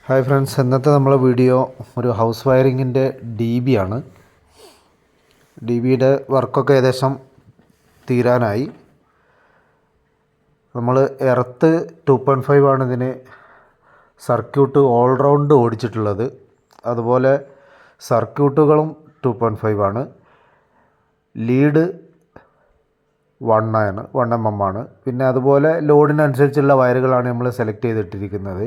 Hi friends, ഇന്നത്തെ നമ്മളെ video ഒരു ഹൗസ് വയറിങ്ങിൻ്റെ DB ആണ്. DBയുടെ വർക്കൊക്കെ ഏകദേശം തീരാനായി. നമ്മൾ എർത്ത് 2.5 ആണ് ഇതിന് സർക്യൂട്ട് ഓൾ റൗണ്ട് ഓടിച്ചിട്ടുള്ളത്. അതുപോലെ സർക്യൂട്ടുകളും 2.5 ആണ്. ലീഡ് 1 mm ആണ്. പിന്നെ അതുപോലെ ലോഡിനനുസരിച്ചുള്ള വയറുകളാണ് നമ്മൾ സെലക്ട് ചെയ്തിട്ടിരിക്കുന്നത്.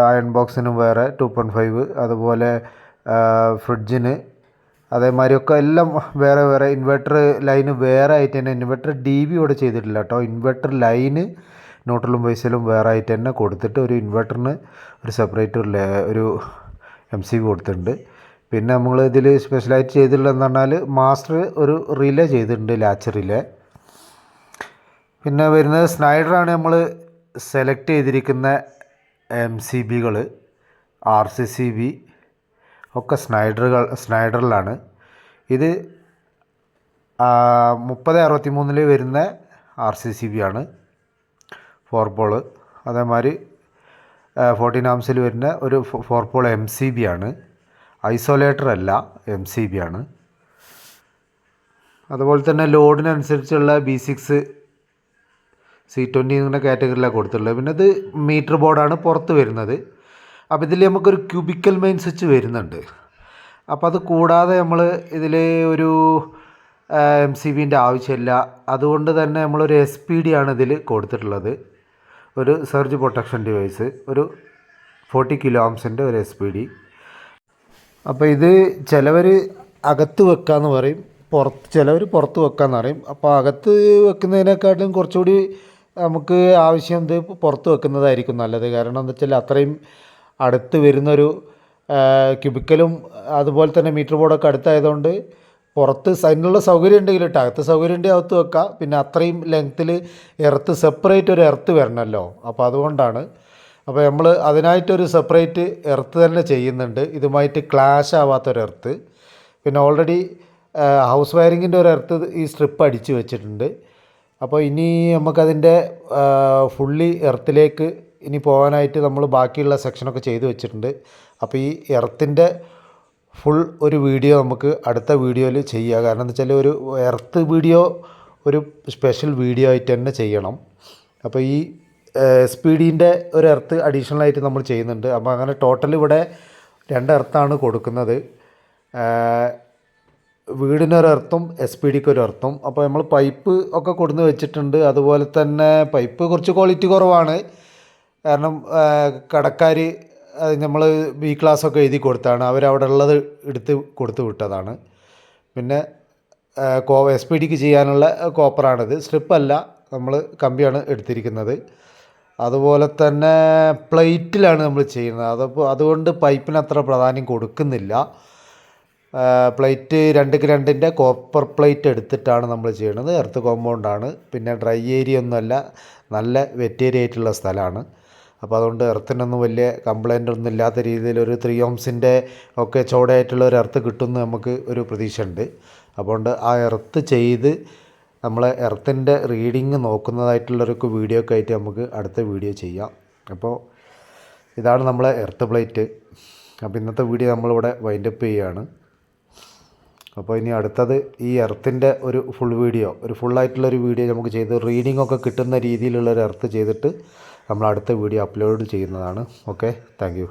അയൺ ബോക്സിനും വേറെ 2.5, അതുപോലെ ഫ്രിഡ്ജിന് അതേമാതിരിയൊക്കെ എല്ലാം വേറെ വേറെ. ഇൻവെർട്ടർ ലൈന് വേറെ ആയിട്ട് തന്നെ, ഇൻവെർട്ടർ DB ഇവിടെ ചെയ്തിട്ടില്ല കേട്ടോ. ഇൻവെർട്ടർ ലൈന് ന്യൂട്രലും ബേസിലും വേറെ ആയിട്ട് തന്നെ കൊടുത്തിട്ട് ഒരു ഇൻവെർട്ടറിന് ഒരു സെപ്പറേറ്റ് ഒരു MCB കൊടുത്തിട്ടുണ്ട്. പിന്നെ നമ്മൾ ഇതിൽ സ്പെഷ്യലായിട്ട് ചെയ്തിട്ടുള്ളതെന്ന് പറഞ്ഞാൽ മാസ്റ്റർ ഒരു റിലേ ചെയ്തിട്ടുണ്ട്, ലാച്ച് റിലേ. പിന്നെ വരുന്നത് സ്നൈഡറാണ്. നമ്മൾ സെലക്ട് ചെയ്തിരിക്കുന്ന MCBകൾ RCCB ഒക്കെ സ്നൈഡറിലാണ്. ഇത് 3063 വരുന്ന RCCB ആണ്, 4 പോൾ. അതേമാതിരി 14 amps വരുന്ന ഒരു 4 പോൾ MCB ആണ്. ഐസൊലേറ്റർ അല്ല, MCB ആണ്. അതുപോലെ തന്നെ ലോഡിനനുസരിച്ചുള്ള B6 C20 ഇങ്ങനെ കാറ്റഗറിയിലാണ് കൊടുത്തിട്ടുള്ളത്. പിന്നെ ഇത് മീറ്റർ ബോർഡാണ് പുറത്ത് വരുന്നത്. അപ്പോൾ ഇതിൽ നമുക്കൊരു ക്യൂബിക്കൽ മെയിൻ സ്വിച്ച് വരുന്നുണ്ട്. അപ്പോൾ അത് കൂടാതെ നമ്മൾ ഇതിൽ ഒരു MCBൻ്റെ ആവശ്യമില്ല. അതുകൊണ്ട് തന്നെ നമ്മളൊരു SPD ആണ് ഇതിൽ കൊടുത്തിട്ടുള്ളത്, ഒരു സർജ് പ്രൊട്ടക്ഷൻ ഡിവൈസ്, ഒരു 40 kΩ ഒരു SPD. അപ്പോൾ ഇത് ചിലവർ അകത്ത് വെക്കാമെന്ന് പറയും, ചിലവർ പുറത്ത് വെക്കാമെന്ന് പറയും. അപ്പോൾ അകത്ത് വെക്കുന്നതിനെക്കാട്ടിലും കുറച്ചുകൂടി നമുക്ക് ആവശ്യം ഇത് പുറത്ത് വെക്കുന്നതായിരിക്കും നല്ലത്. കാരണം എന്താ വെച്ചാൽ അത്രയും അടുത്ത് വരുന്നൊരു ക്യൂബിക്കലും അതുപോലെ തന്നെ മീറ്റർ ബോർഡൊക്കെ അടുത്തായതുകൊണ്ട് പുറത്ത് അതിനുള്ള സൗകര്യം ഉണ്ടെങ്കിൽ ഇട്ട്, അകത്ത് സൗകര്യം ഉണ്ടെങ്കിൽ അകത്ത് വെക്കാം. പിന്നെ അത്രയും ലെങ്ത്തിൽ എർത്ത് സെപ്പറേറ്റ് ഒരു എർത്ത് വരണമല്ലോ, അപ്പോൾ അതുകൊണ്ടാണ്. അപ്പോൾ നമ്മൾ അതിനായിട്ടൊരു സെപ്പറേറ്റ് എർത്ത് തന്നെ ചെയ്യുന്നുണ്ട്, ഇതുമായിട്ട് ക്ലാഷ് ആവാത്തൊരു എർത്ത്. പിന്നെ ഓൾറെഡി ഹൗസ് വയറിങ്ങിൻ്റെ ഒരു എർത്ത് ഈ സ്ട്രിപ്പ് അടിച്ച് വെച്ചിട്ടുണ്ട്. അപ്പോൾ ഇനി നമുക്കതിൻ്റെ ഫുള്ളി എർത്തിലേക്ക് ഇനി പോകാനായിട്ട് നമ്മൾ ബാക്കിയുള്ള സെക്ഷനൊക്കെ ചെയ്ത് വെച്ചിട്ടുണ്ട്. അപ്പോൾ ഈ എർത്തിൻ്റെ ഫുൾ ഒരു വീഡിയോ നമുക്ക് അടുത്ത വീഡിയോയിൽ ചെയ്യുക. കാരണം എന്താ വെച്ചാൽ ഒരു എർത്ത് വീഡിയോ ഒരു സ്പെഷ്യൽ വീഡിയോ ആയിട്ട് തന്നെ ചെയ്യണം. അപ്പോൾ ഈ SPD ഒരു എർത്ത് അഡീഷണലായിട്ട് നമ്മൾ ചെയ്യുന്നുണ്ട്. അപ്പോൾ അങ്ങനെ ടോട്ടൽ ഇവിടെ 2 എർത്താണ് കൊടുക്കുന്നത്, വീടിനൊരു എർത്തും SPD ഒരു എർത്തും. അപ്പോൾ നമ്മൾ പൈപ്പ് ഒക്കെ കൊടുന്ന് വെച്ചിട്ടുണ്ട്. അതുപോലെ തന്നെ പൈപ്പ് കുറച്ച് ക്വാളിറ്റി കുറവാണ്, കാരണം കടക്കാർ നമ്മൾ B ക്ലാസ്സൊക്കെ എഴുതി കൊടുത്താണ്, അവരവിടെ ഉള്ളത് എടുത്ത് കൊടുത്ത് വിട്ടതാണ്. പിന്നെ SPD ചെയ്യാനുള്ള കോപ്പറാണിത്, സ്ട്രിപ്പല്ല, നമ്മൾ കമ്പിയാണ് എടുത്തിരിക്കുന്നത്. അതുപോലെ തന്നെ പ്ലേറ്റിലാണ് നമ്മൾ ചെയ്യുന്നത്. അതുകൊണ്ട് പൈപ്പിന് അത്ര പ്രാധാന്യം കൊടുക്കുന്നില്ല. പ്ലേറ്റ് 2x2 കോപ്പർ പ്ലേറ്റ് എടുത്തിട്ടാണ് നമ്മൾ ചെയ്യുന്നത്. എർത്ത് കോമ്പൗണ്ടാണ്, പിന്നെ ഡ്രൈ ഏരിയ ഒന്നുമല്ല, നല്ല വെറ്റ് ഏരിയ ആയിട്ടുള്ള സ്ഥലമാണ്. അപ്പോൾ അതുകൊണ്ട് എർത്തിനൊന്നും വലിയ കംപ്ലൈൻ്റ് ഒന്നും ഇല്ലാത്ത രീതിയിൽ ഒരു 3 ohms ഒക്കെ ചോടയായിട്ടുള്ള ഒരു എർത്ത് കിട്ടുമെന്ന് നമുക്ക് ഒരു പ്രതീക്ഷ ഉണ്ട്. അതുകൊണ്ട് ആ എർത്ത് ചെയ്ത് നമ്മളെ എർത്തിൻ്റെ റീഡിങ് നോക്കുന്നതായിട്ടുള്ളൊരു വീഡിയോ ഒക്കെ ആയിട്ട് നമുക്ക് അടുത്ത വീഡിയോ ചെയ്യാം. അപ്പോൾ ഇതാണ് നമ്മളെ എർത്ത് പ്ലേറ്റ്. അപ്പോൾ ഇന്നത്തെ വീഡിയോ നമ്മളിവിടെ വൈൻഡപ്പ് ചെയ്യുകയാണ്. അപ്പോൾ ഇനി അടുത്തത് ഈ എർത്തിൻ്റെ ഒരു ഫുൾ വീഡിയോ, ഒരു ഫുള്ളായിട്ടുള്ളൊരു വീഡിയോ നമുക്ക് ചെയ്ത് റീഡിംഗ് ഒക്കെ കിട്ടുന്ന രീതിയിലുള്ളൊരു എർത്ത് ചെയ്തിട്ട് നമ്മൾ അടുത്ത വീഡിയോ അപ്ലോഡ് ചെയ്യുന്നതാണ്. Okay, thank you.